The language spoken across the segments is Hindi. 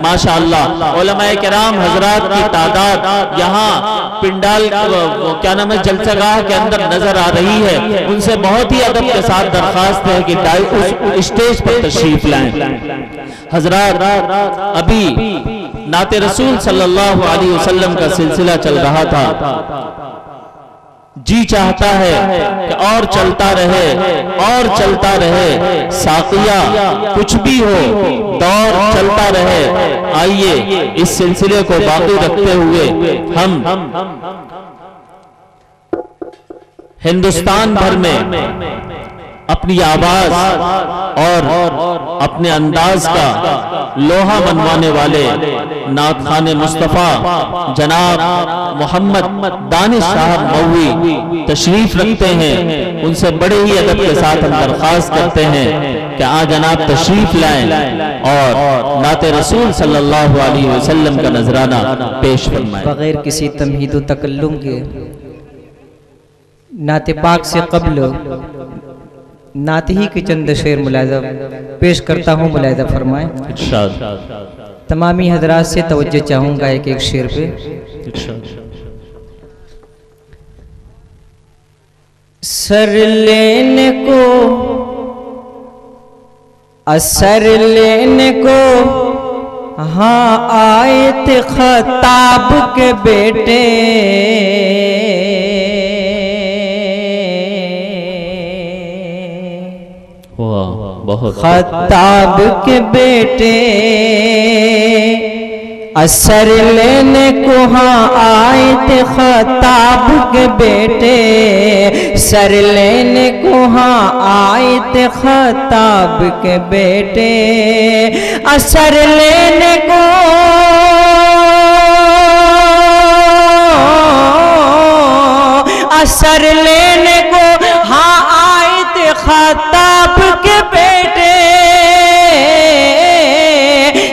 माशाअल्लाह उलमाए किराम हजरात की तादाद यहाँ पिंडाल क्या नाम है जलसागाह के अंदर नजर आ रही है। उनसे बहुत ही अदब के साथ दरखास्त है कि उस स्टेज पर तशरीफ लाएं। हजरात अभी नाते रसूल सल्लल्लाहु अलैहि वसल्लम का सिलसिला चल रहा था। जी चाहता है कि और चलता रहे साकिया कुछ भी हो दौर चलता रहे। आइए इस सिलसिले को बाकी रखते हुए हम हिंदुस्तान भर में अपनी आवाज और अपने अंदाज का लोहा मनवाने वाले नात खाने मुस्तफा जनाब मोहम्मद दानिश साहब मौवी तशरीफ रखते हैं। उनसे बड़े ही अदब के साथ हम दरख्वास्त करते हैं कि आज जनाब तशरीफ लाएं और नाते रसूल सल्लल्लाहु अलैहि वसल्लम का नजराना पेश फरमाएं। बगैर किसी तमहीद व तकल्लुम के नाते पाक से कब्ल नात ही के चंद शेर मुलाज़ा पेश करता हूँ, मुलाज़ा फरमाएं। तमामी हजरात से तवज्जो चाहूँगा एक एक शेर पे। सर लेने को असर लेने को हाँ आए थे खताब के बेटे, खताब के बेटे असर लेने को हाँ आए थे खताब के बेटे, सर लेने को हाँ आए थे खताब के बेटे, असर लेने को असर लेने को हाँ आए थे खताब के बेटे,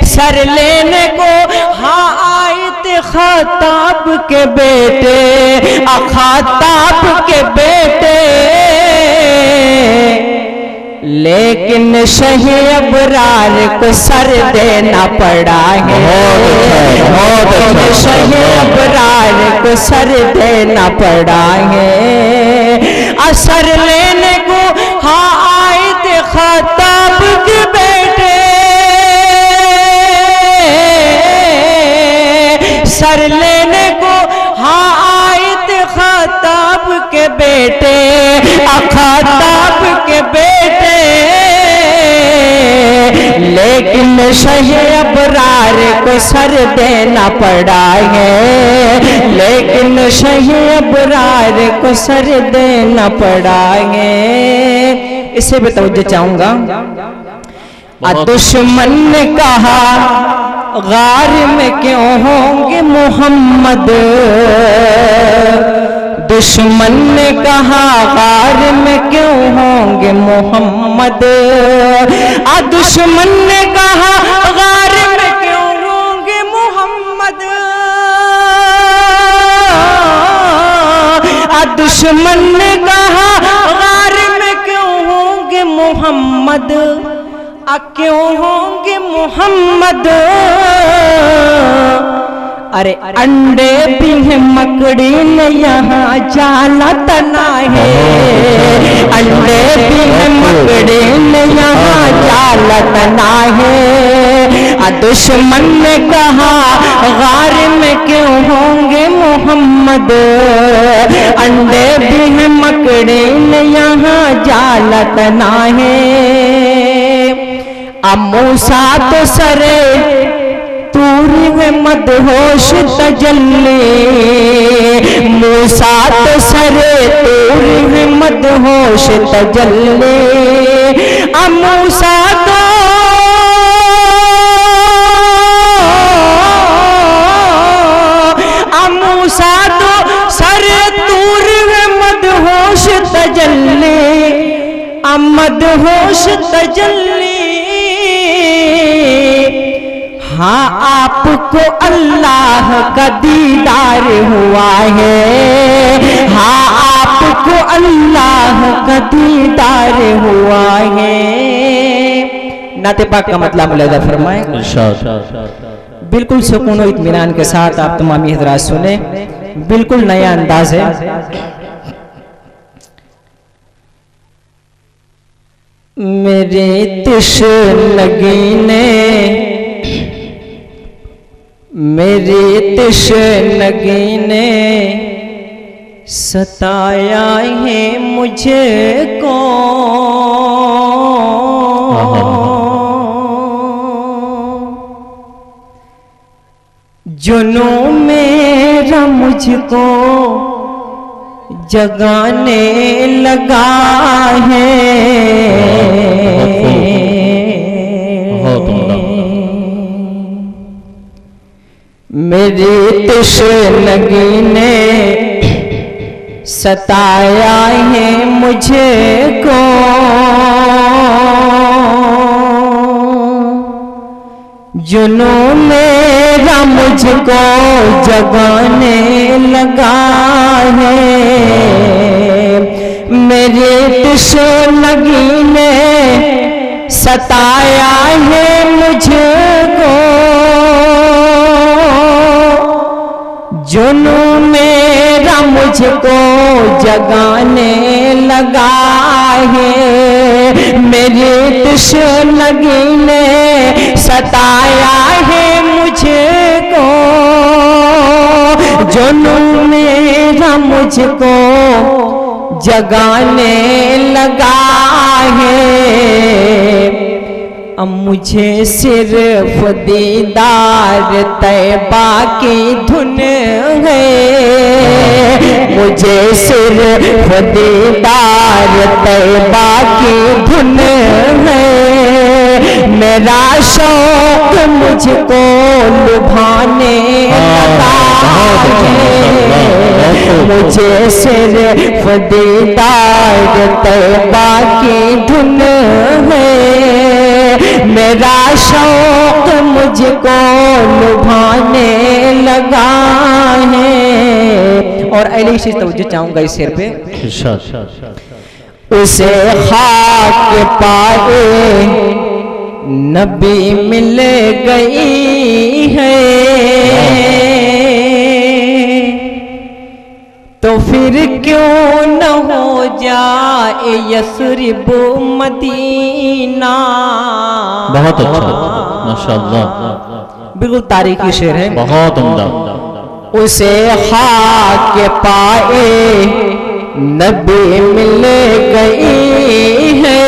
सर लेने को हाँ आए थे खताब के बेटे, खताब के बेटे, लेकिन शहे अबरार को सर देना पड़ा है। शहे अबरार को सर देना पड़ा है। असर लेने को हाँ आए थे खताब के बेटे, सर लेने को हाँ आए थे खताब के बेटे, खताब के बेटे, लेकिन शहे अबरार को सर देना पड़ा है, लेकिन शहे अबरार को सर देना पड़ा है। इसे भी तवज्जो चाहूंगा। दुश्मन ने कहा गार में क्यों होंगे मोहम्मद, दुश्मन ने कहा गार में क्यों होंगे मोहम्मद, दुश्मन ने कहा गार में क्यों होंगे मोहम्मद, दुश्मन ने कहा गार में क्यों होंगे मोहम्मद, क्यों होंगे मोहम्मद। अरे अंडे भी है मकड़ी ने यहाँ जाला तना है, अंडे भी है मकड़ी ने यहाँ जाला तना है। दुश्मन ने कहा गार में क्यों होंगे मोहम्मद, अंडे भी है मकड़ी ने यहाँ जाला तना है। मूसा तो सरे तूरी में मदहोश तजल्ली, मूसा तो सरे तूरी में मदहोश तजल्ली, मूसा तो मूसा तो सरे तूरी में मदहोश तजल्ली, मदहोश तजल्ली। हाँ आपको अल्लाह का दीदार हुआ है, हाँ आपको अल्लाह का दीदार हुआ है। नाते पाक का मतलब मुलाहिजा फरमाएं। बिल्कुल सुकून और इत्मीनान के साथ आप तमामी हज़रात सुने, बिल्कुल नया अंदाज है। मेरे तशनगी ने, मेरे तशनगी ने सताया है मुझको, जुनून मेरा मुझको जगाने लगा है। मेरी तशनगी ने सताया है मुझको, जुनून मेरा मुझको जगाने लगा है। मेरी तशनगी ने सताया है मुझको, जुनून मेरा मुझको जगाने लगा है। मेरी तशनगी ने सताया है मुझको, जुनून मेरा मुझको जगाने लगा है। अब मुझे सिर्फ दीदार तैबा की धुन है, मुझे सिर्फ दीदार तैबा की धुन है। मेरा शौक मुझको लुभाने लगा है, मुझे सिर्फ दीदार तैबा की धुन है। मेरा शौक मुझको लुभाने लगा है। और अली से तवज्जो चाहूंगा इस शेर पे। उसे खाक पाए नबी मिल गई है, तो फिर क्यों न हो जाए यसरिब मदीना। बहुत अच्छा, माशाअल्लाह, बिल्कुल तारीखी शेर है, बहुत उम्दा। उसे खाक पाए नबी मिल गई है,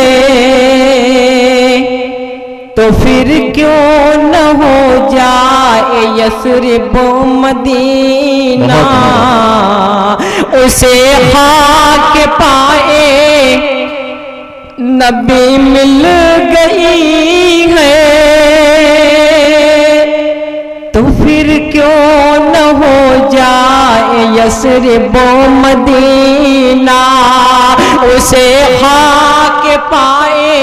तो फिर क्यों न हो जाए यसरिब मदीना। उसे खाक पाए नबी मिल गई है, तो फिर क्यों न हो जाए यसरिब मदीना। उसे खाक पाए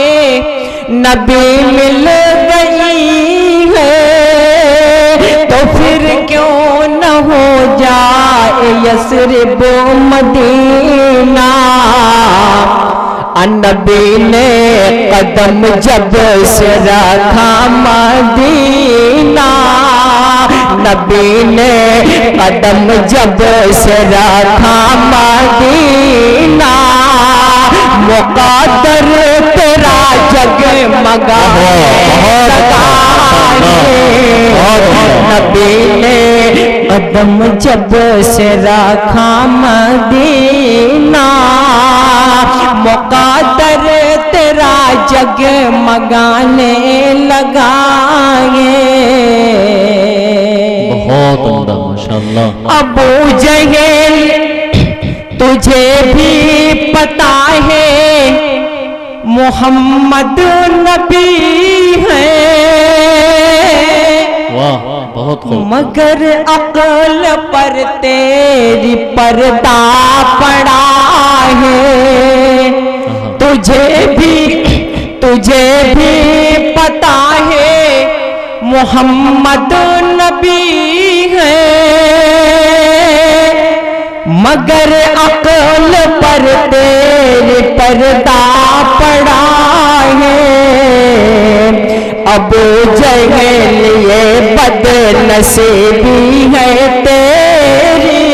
नबी मिल गई है, तो फिर क्यों न हो जाए यसरिब मदीना। नबी ने कदम जब से रखा मदीना, नबी ने कदम जब से रखा मदीना। मुक़द्दर तेरा जगमगा नबी ने कदम जब से रखा मदीना। मुक़द्दर तेरा जगमगाने लगाए। बहुत उम्दा, माशाअल्लाह। अबू जहल तुझे भी पता है मोहम्मद नबी है, वाह, बहुत खूब। मगर अक्ल पर तेरी पर्दा पड़ा है। तुझे भी पता है मोहम्मद नबी है, मगर अक्ल पर तेरे पर्दा पड़ा है। अबू जहल ये बदनसीबी है तेरी,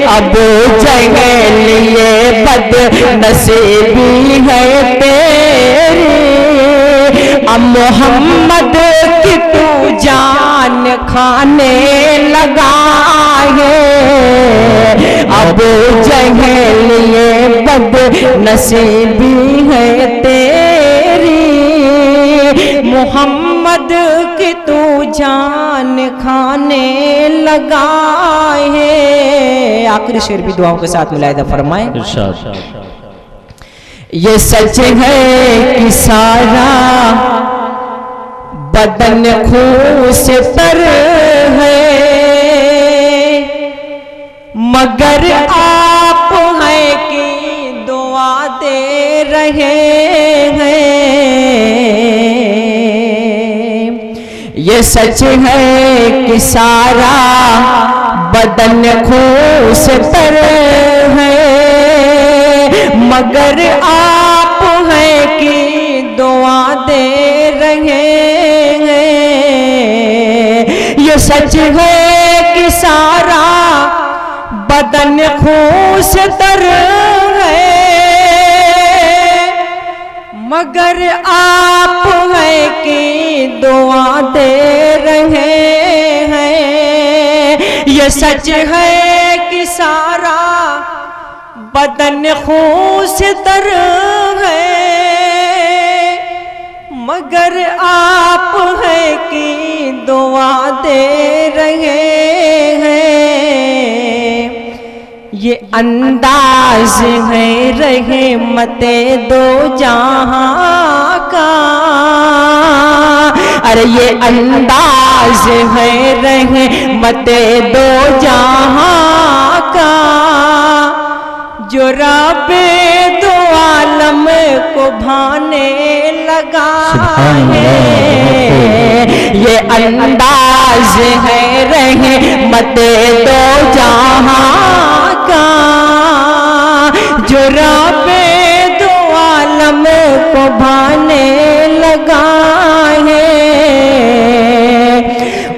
अबू जहल ये बदनसीबी है तेरी। अब मोहम्मद की तू जान खाने लगा है, अबू जहल ये बदनसीबी है तेरी। मोहम्मद की तू जान खाने लगा है। आखिरी शेर भी दुआओं के साथ मुलाहिदा फरमाएं। ये सच है कि सारा बदन खून से तर है, मगर आप हैं कि दुआ दे रहे हैं। ये सच है कि सारा बदन खून से तर है, मगर आप हैं कि दुआ दे रहे हैं। ये सच है कि सारा बदन खून से तर है, मगर आप हैं कि दुआ दे रहे हैं। ये सच है कि सारा बदन खून से तर है, मगर आप हैं कि दुआ दे रहे हैं। ये अंदाज है रहमते दो जहां का, अरे ये अंदाज है रहमते दो जहां का, जो रब्बे दो आलम को भाने लगा है। ये अंदाज है रहमते दो जहां का, जो रब्बे दो आलम को भाने लगा है।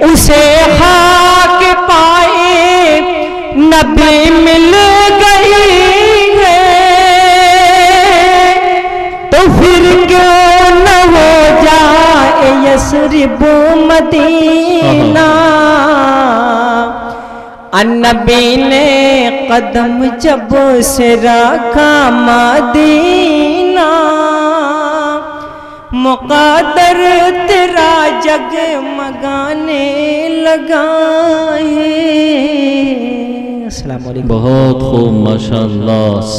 उसे खाक पाए नबी मिल गई है, तो फिर क्यों न हो जाए यस्रिब मदीना। अन्नबी ने कदम जब से रखा मदीना, मुक़द्दर तेरा जगमगाने लगा है। अस्सलाम वालेकुम। बहुत खूब, माशाअल्लाह।